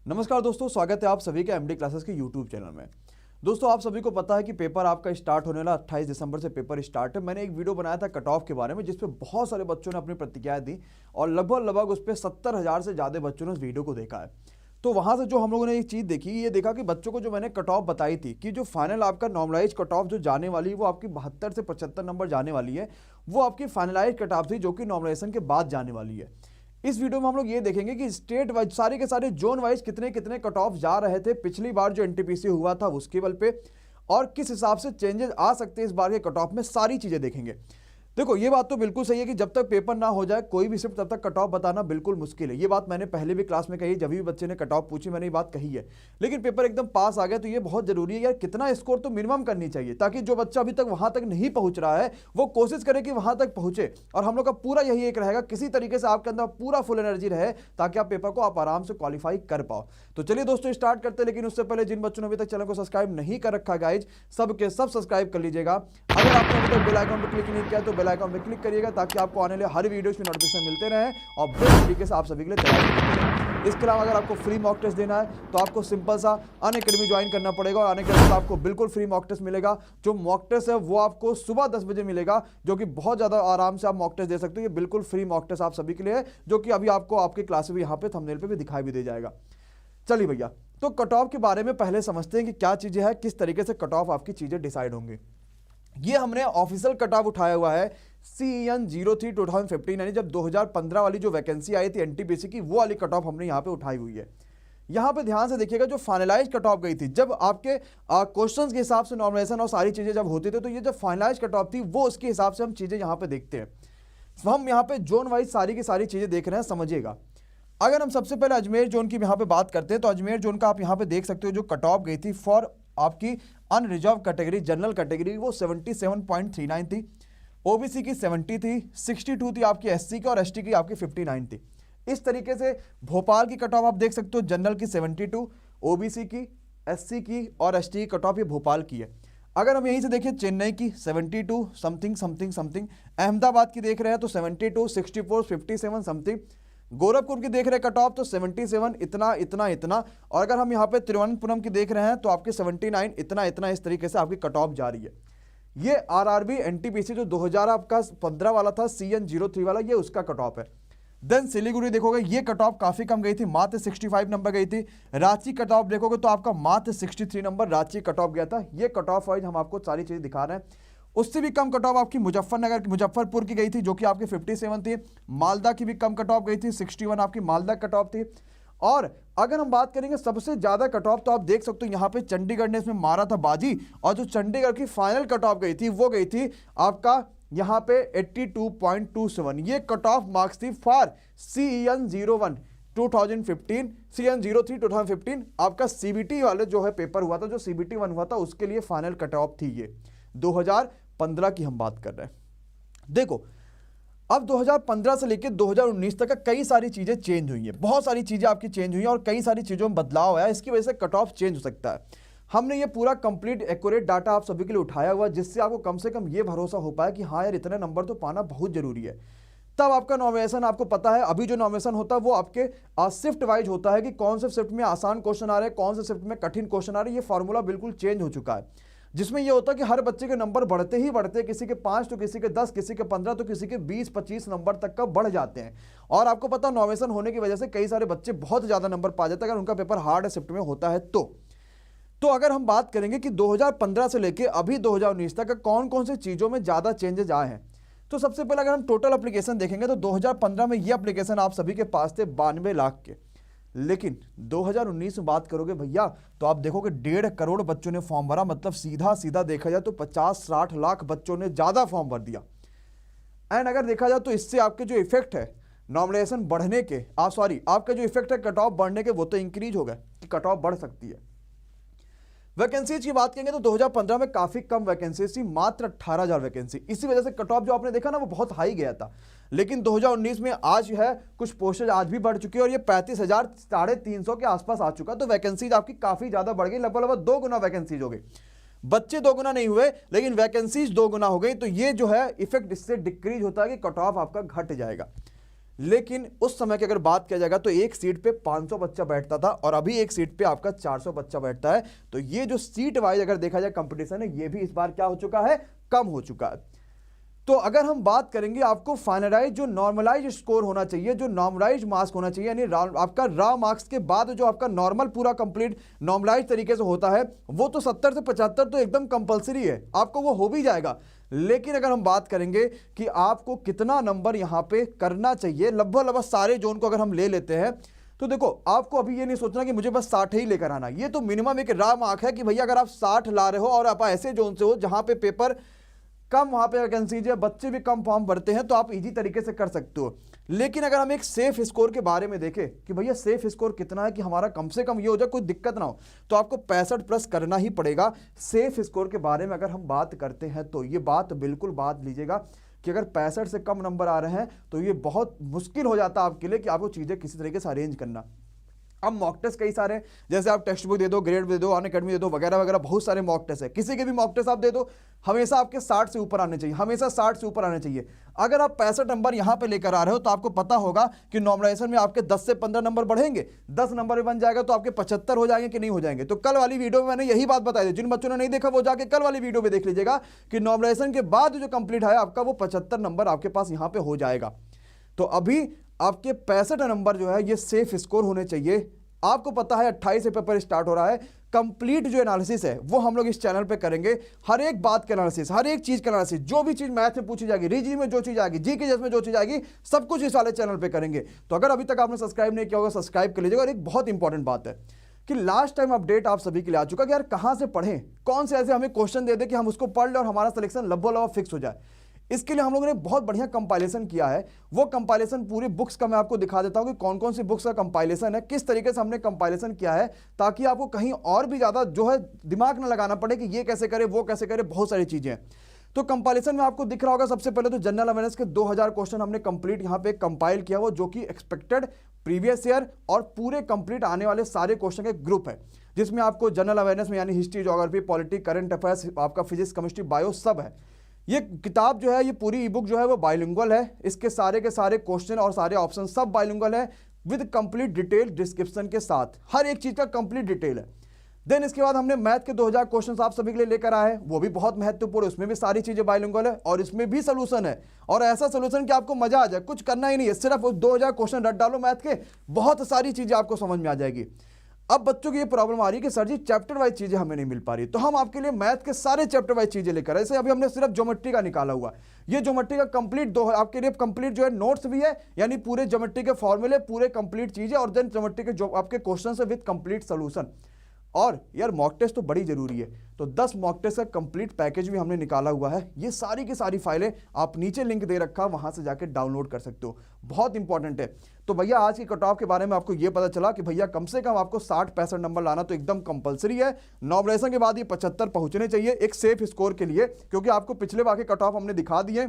नमस्कार दोस्तों, स्वागत है आप सभी के एमडी क्लासेस के यूट्यूब चैनल में। दोस्तों, आप सभी को पता है कि पेपर आपका स्टार्ट होने वाला 28 दिसंबर से पेपर स्टार्ट है। मैंने एक वीडियो बनाया था कट ऑफ के बारे में, जिसपे बहुत सारे बच्चों ने अपनी प्रतिक्रियाएं दी और लगभग उस पर 70,000 से ज़्यादा बच्चों ने उस वीडियो को देखा है। तो वहाँ से जो हम लोगों ने एक चीज़ देखी, ये देखा कि बच्चों को जो मैंने कट ऑफ बताई थी कि जो फाइनल आपका नॉर्मलाइज कट ऑफ जो जाने वाली है वो आपकी 72 से 75 नंबर जाने वाली है, वो आपकी फाइनलाइज कट ऑफ थी जो कि नॉर्मलाइजेशन के बाद जाने वाली है। इस वीडियो में हम लोग ये देखेंगे कि स्टेट वाइज सारे के सारे जोन वाइज कितने कितने कट ऑफ जा रहे थे पिछली बार जो एनटीपीसी हुआ था उसके बल पे, और किस हिसाब से चेंजेस आ सकते हैं इस बार के कट ऑफ में, सारी चीजें देखेंगे। देखो, ये बात तो बिल्कुल सही है कि जब तक पेपर ना हो जाए कोई भी शिफ्ट तब तक कट ऑफ बताना बिल्कुल मुश्किल है। ये बात मैंने पहले भी क्लास में कही, जब भी बच्चे ने कट ऑफ पूछी मैंने ये बात कही है। लेकिन पेपर एकदम पास आ गया तो ये बहुत जरूरी है यार, कितना स्कोर तो मिनिमम करनी चाहिए, ताकि जो बच्चा अभी तक वहां तक नहीं पहुंच रहा है वो कोशिश करे कि वहां तक पहुंचे। और हम लोग का पूरा यही एक रहेगा, किसी तरीके से आपके अंदर पूरा फुल एनर्जी रहे ताकि आप पेपर को आप आराम से क्वालिफाई कर पाओ। तो चलिए दोस्तों स्टार्ट करते हैं। लेकिन उससे पहले जिन बच्चों ने अभी तक चैनल को सब्सक्राइब नहीं कर रखा गाइज, सब के सब सब्सक्राइब कर लीजिएगा। अगर आपने अभी तक बेल आइकन पर क्लिक नहीं किया तो बेल आइकन पर क्लिक करिएगा, ताकि आपको आने वाले हर वीडियो की नोटिफिकेशन मिलते रहे और बेस्ट तरीके से आप सभी के लिए तैयार करते रहे। इसके अलावा अगर आपको फ्री मॉक टेस्ट देना है तो आपको सिंपल सा अनअकैडमी ज्वाइन करना पड़ेगा, और अनअकैडमी में आपको बिल्कुल फ्री मॉक टेस्ट मिलेगा। जो मॉक टेस्ट है वो आपको सुबह 10 बजे मिलेगा, जो कि बहुत ज़्यादा आराम से आप मॉक टेस्ट दे सकते हो। ये बिल्कुल फ्री मॉक टेस्ट आप सभी के लिए है, जो कि अभी आपको आपकी क्लास में यहाँ पे थंबनेल पे भी दिखाई भी दे जाएगा। चलिए भैया, तो कट ऑफ के बारे में पहले समझते हैं कि क्या चीज़ें हैं, किस तरीके से कट ऑफ आपकी चीज़ें डिसाइड होंगी। ये हमने ऑफिशियल कट ऑफ उठाया हुआ है CEN03 2015, यानी जब 2015 वाली जो वैकेंसी आई थी एनटीपीसी की, वो वाली कट ऑफ हमने यहाँ पे उठाई हुई है। यहाँ पे ध्यान से देखिएगा, जो फाइनलाइज कट ऑफ गई थी, जब आपके क्वेश्चंस के हिसाब से नॉर्मलाइजेशन और सारी चीज़ें जब होती थी, तो ये जब फाइनलाइज कट ऑफ थी वो उसके हिसाब से हम चीज़ें यहाँ पे देखते हैं। हम यहाँ पे जोन वाइज सारी की सारी चीज़ें देख रहे हैं, समझिएगा। अगर हम सबसे पहले अजमेर जोन की यहाँ पे बात करते हैं, तो अजमेर जोन का आप यहाँ पे देख सकते हो जो कट ऑफ गई थी फॉर आपकी अनरिजर्व कैटेगरी, जनरल कैटेगरी, वो 77.39 थी। ओबीसी की 70 थी, 62 थी आपकी एससी की, और एसटी की आपकी 59 थी। इस तरीके से भोपाल की कट ऑफ आप देख सकते हो, जनरल की 72, ओबीसी की, एससी की और एसटी की कट ऑफ ये भोपाल की है। अगर हम यहीं से देखिए, चेन्नई की 72 समथिंग समथिंग समथिंग, अहमदाबाद की देख रहे हैं तो 72, 64, 57 समथिंग, गोरखपुर की देख रहे हैं कट ऑफ तो 77 इतना इतना इतना, और अगर हम यहाँ पे तिरुवनंतपुरम की देख रहे हैं तो आपके 79 इतना इतना, इस तरीके से आपकी कट ऑफ जा रही है। ये आरआरबी एनटीपीसी जो 2015 वाला था CN03 वाला, ये उसका कट ऑफ है। देन सिलीगुड़ी देखोगे, ये कट ऑफ काफी कम गई थी, मात्र 65 नंबर गई थी। रांची कट ऑफ देखोगे तो आपका मात्र 63 नंबर रांची कट ऑफ गया था। ये कट ऑफ वाइज हम आपको सारी चीजें दिखा रहे हैं। उससे भी कम कट ऑफ आपकी मुजफ्फरपुर की गई थी, जो कि आपकी 57 थी। मालदा की भी कम कट ऑफ गई थी, 61 आपकी मालदा कट ऑफ थी। और अगर हम बात करेंगे सबसे ज्यादा कट ऑफ, तो आप देख सकते हो यहाँ पे चंडीगढ़ ने इसमें मारा था बाजी, और जो चंडीगढ़ की फाइनल कट ऑफ गई थी वो गई थी आपका यहाँ पे 82.27। ये कट ऑफ मार्क्स थी फॉर CEN01 2015, CEN03 2015 आपका CBT वाले जो है पेपर हुआ था, जो CBT 1 हुआ था, उसके लिए फाइनल कट ऑफ थी ये 2015 की हम बात कर रहे हैं। देखो, अब 2015 से लेकर 2019 तक का कई सारी चीजें चेंज हुई है, बहुत सारी चीजें आपकी चेंज हुई है, और कई सारी चीजों में बदलाव आया, इसकी वजह से कट ऑफ चेंज हो सकता है। हमने ये पूरा कंप्लीट एक्यूरेट डाटा आप सभी के लिए उठाया हुआ, जिससे आपको कम से कम ये भरोसा हो पाए कि हाँ यार, इतने नंबर तो पाना बहुत जरूरी है। तब आपका नॉमिनेशन, आपको पता है अभी जो नॉमिनेशन होता है वो आपके शिफ्ट वाइज होता है, कि कौन से शिफ्ट में आसान क्वेश्चन आ रहे हैं, कौन से शिफ्ट में कठिन क्वेश्चन आ रहे हैं। ये फॉर्मूला बिल्कुल चेंज हो चुका है, जिसमें ये होता है कि हर बच्चे के नंबर बढ़ते ही बढ़ते, किसी के 5 तो किसी के 10, किसी के 15 तो किसी के 20-25 नंबर तक का बढ़ जाते हैं। और आपको पता है नॉमिनेशन होने की वजह से कई सारे बच्चे बहुत ज्यादा नंबर पा जाते हैं, अगर उनका पेपर हार्ड शिफ्ट में होता है तो अगर हम बात करेंगे कि 2015 से लेके अभी 2019 तक कौन कौन सी चीजों में ज्यादा चेंजेस आए हैं, तो सबसे पहले अगर हम टोटल एप्लीकेशन देखेंगे तो 2015 में ये एप्लीकेशन आप सभी के पास थे 92 लाख के। लेकिन 2019 में बात करोगे भैया, तो आप देखोगे 1.5 करोड़ बच्चों ने फॉर्म भरा, मतलब सीधा सीधा देखा जाए तो 50-60 लाख बच्चों ने ज्यादा फॉर्म भर दिया। एंड अगर देखा जाए तो इससे आपके जो इफेक्ट है नॉमिनेशन बढ़ने के, आपका जो इफेक्ट है कट ऑफ बढ़ने के, वो तो इंक्रीज हो गए कि कट ऑफ बढ़ सकती है। वैकेंसीज की बात करेंगे तो 2015 में काफी कम वैकेंसीज थी, मात्र 18,000 वैकेंसी। इसी वजह से कट ऑफ जो आपने देखा ना वो बहुत हाई गया था। लेकिन 2019 में आज है कुछ पोस्टेज आज भी बढ़ चुकी है, और ये 35,000 350 के आसपास आ चुका, तो वैकेंसीज आपकी काफी ज्यादा बढ़ गई, लगभग 2 गुना वैकेंसीज हो गई। बच्चे 2 गुना नहीं हुए, लेकिन वैकेंसीज 2 गुना हो गई, तो ये जो है इफेक्ट इससे डिक्रीज होता है कि कट ऑफ आपका घट जाएगा। लेकिन उस समय की अगर बात किया जाएगा तो एक सीट पे 500 बच्चा बैठता था और अभी एक सीट पे आपका 400 बच्चा बैठता है। तो ये जो सीट वाइज अगर देखा जाए कंपटीशन है, ये भी इस बार क्या हो चुका है, कम हो चुका है। तो अगर हम बात करेंगे, आपको फाइनलाइज जो नॉर्मलाइज स्कोर होना चाहिए, जो नॉर्मलाइज मार्क्स होना चाहिए, यानी आपका रॉ मार्क्स के बाद जो आपका नॉर्मल पूरा कंप्लीट नॉर्मलाइज तरीके से होता है, वो तो 70 से 75 तो एकदम कंपलसरी है, आपको वो हो भी जाएगा। लेकिन अगर हम बात करेंगे कि आपको कितना नंबर यहां पे करना चाहिए, लगभग सारे जोन को अगर हम ले लेते हैं, तो देखो आपको अभी ये नहीं सोचना कि मुझे बस 60 ही लेकर आना, ये तो मिनिमम एक रॉ मार्क है कि भैया अगर आप 60 ला रहे हो और आप ऐसे जोन से हो जहां पे पेपर कम, वहां पे वैकेंसीज है, बच्चे भी कम फॉर्म भरते हैं, तो आप इजी तरीके से कर सकते हो। लेकिन अगर हम एक सेफ स्कोर के बारे में देखें कि भैया सेफ स्कोर कितना है कि हमारा कम से कम ये हो जाए, कोई दिक्कत ना हो, तो आपको 65 प्लस करना ही पड़ेगा। सेफ स्कोर के बारे में अगर हम बात करते हैं तो ये बात बिल्कुल बात लीजिएगा कि अगर 65 से कम नंबर आ रहे हैं तो ये बहुत मुश्किल हो जाता है आपके लिए कि आपको चीज़ें किसी तरीके से अरेंज करना। अब मॉक टेस्ट कई सारे हैं, जैसे आप टेक्स्ट बुक दे दो, ग्रेड दे दो, अनअकैडमी दे दो, वगैरह वगैरह बहुत सारे मॉक टेस्ट है। किसी के भी मॉक टेस्ट आप दे दो, हमेशा आपके 60 से ऊपर आने चाहिए, हमेशा 60 से ऊपर आने चाहिए। अगर आप 65 नंबर यहां पे लेकर आ रहे हो तो आपको पता होगा कि नॉर्मलाइजेशन में आपके 10 से 15 नंबर बढ़ेंगे, 10 नंबर भी बन जाएगा तो आपके 75 हो जाएंगे कि नहीं हो जाएंगे। तो कल वाली वीडियो में मैंने यही बात बताई थी, जिन बच्चों ने नहीं देखा वो जाके कल वाली वीडियो में देख लीजिएगा कि नॉर्मलाइजेशन के बाद जो कंप्लीट है आपका, वो 75 नंबर आपके पास यहां पे हो जाएगा। तो अभी आपके 65 नंबर जो है ये सेफ स्कोर होने चाहिए। आपको पता है 28 से पेपर स्टार्ट हो रहा है, कंप्लीट जो एनालिसिस है वो हम लोग इस चैनल पे करेंगे। हर एक बात का एनालिसिस, हर एक चीज का एनालिसिस, जो भी चीज मैथ में पूछी जाएगी, रीजनिंग में जो चीज आएगी, जीके जैसे में जो चीज आएगी, सब कुछ इस वाले चैनल पे करेंगे। तो अगर अभी तक आपने सब्सक्राइब नहीं किया होगा, सब्सक्राइब कर लीजिएगा। और एक बहुत इंपॉर्टेंट बात है कि लास्ट टाइम अपडेट आप सभी के लिए आ चुका कि यार कहां से पढ़ें, कौन से ऐसे हमें क्वेश्चन दे दे कि हम उसको पढ़ लें और हमारा सिलेक्शन लगभग फिक्स हो जाए। इसके लिए हम लोगों ने बहुत बढ़िया कंपाइलेशन किया है। वो कंपाइलेशन पूरी बुक्स का मैं आपको दिखा देता हूं कि कौन कौन सी बुक्स का कंपाइलेशन है, किस तरीके से हमने कंपाइलेशन किया है, ताकि आपको कहीं और भी ज्यादा जो है दिमाग ना लगाना पड़े कि ये कैसे करे, वो कैसे करे, बहुत सारी चीजें। तो कंपाइलेशन में आपको दिख रहा होगा, सबसे पहले तो जनरल अवेयरनेस के 2000 क्वेश्चन हमने कंप्लीट यहां पे कंपाइल किया, वो जो कि एक्सपेक्टेड, प्रीवियस ईयर और पूरे कंप्लीट आने वाले सारे क्वेश्चन के ग्रुप है, जिसमें आपको जनरल अवेयरनेस में यानी history, geography, polity, current affairs, आपका फिजिक्स, केमिस्ट्री, बायो सब है। ये किताब जो है, ये पूरी ई बुक जो है वो बाइलिंगुअल है, इसके सारे के सारे क्वेश्चन और सारे ऑप्शन सब बाइलिंगुअल है, विद कंप्लीट डिटेल डिस्क्रिप्शन के साथ, हर एक चीज का कंप्लीट डिटेल है। देन इसके बाद हमने मैथ के 2000 क्वेश्चन आप सभी के लिए लेकर आए हैं, वो भी बहुत महत्वपूर्ण है, उसमें भी सारी चीजें बाइलिंगुअल है और इसमें भी सोल्यूशन है, और ऐसा सोल्यूशन कि आपको मजा आ जाए, कुछ करना ही नहीं है, सिर्फ 2000 क्वेश्चन रट डालो मैथ के, बहुत सारी चीजें आपको समझ में आ जाएगी। अब बच्चों की ये प्रॉब्लम आ रही है कि सर जी चैप्टर वाइज चीजें हमें नहीं मिल पा रही, तो हम आपके लिए मैथ के सारे चैप्टर वाइज चीजें लेकर, ऐसे अभी हमने सिर्फ ज्योमेट्री का निकाला हुआ, ये ज्योमेट्री का कंप्लीट आपके लिए कंप्लीट जो है नोट्स भी है, यानी पूरे ज्योमेट्री के फॉर्मूले, पूरे कंप्लीट चीजें, और देन ज्योमेट्री के जो आपके क्वेश्चन है विद कंप्लीट सोल्यूशन। और यार मॉक टेस्ट तो बड़ी जरूरी है, तो 10 मॉक टेस्ट का कंप्लीट पैकेज भी हमने निकाला हुआ है। ये सारी की सारी फाइलें आप नीचे लिंक दे रखा, वहां से जाके डाउनलोड कर सकते हो, बहुत इंपॉर्टेंट है। तो भैया आज की कट ऑफ के बारे में आपको ये पता चला कि भैया कम से कम आपको 60-65 नंबर लाना तो एकदम कंपलसरी है। नॉर्मलाइजेशन के बाद ये 75 पहुंचने चाहिए एक सेफ स्कोर के लिए, क्योंकि आपको पिछले बार के कट ऑफ हमने दिखा दिए,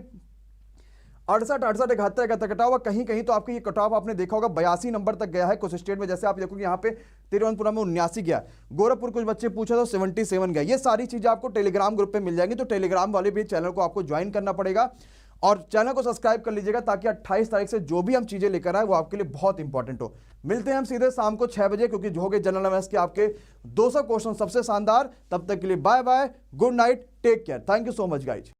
68, 71 कटा हुआ, कहीं कहीं तो आपके ये कट ऑफ आपने देखा होगा 82 नंबर तक गया है कुछ स्टेट में, जैसे आप देखोगे यहाँ पे तिरुवनंतपुरम में 79 गया, गोरखपुर कुछ बच्चे पूछा तो 77 गया। ये सारी चीजें आपको टेलीग्राम ग्रुप पे मिल जाएंगी, तो टेलीग्राम वाले भी चैनल को आपको ज्वाइन करना पड़ेगा और चैनल को सब्सक्राइब कर लीजिएगा, ताकि 28 तारीख से जो भी हम चीजें लेकर आए वो आपके लिए बहुत इंपॉर्टेंट हो। मिलते हैं हम सीधे शाम को 6 बजे, क्योंकि जो हो गए जनरल अवेयरनेस के आपके 200 क्वेश्चन सबसे शानदार। तब तक के लिए bye bye, good night, take care, thank you so much guys.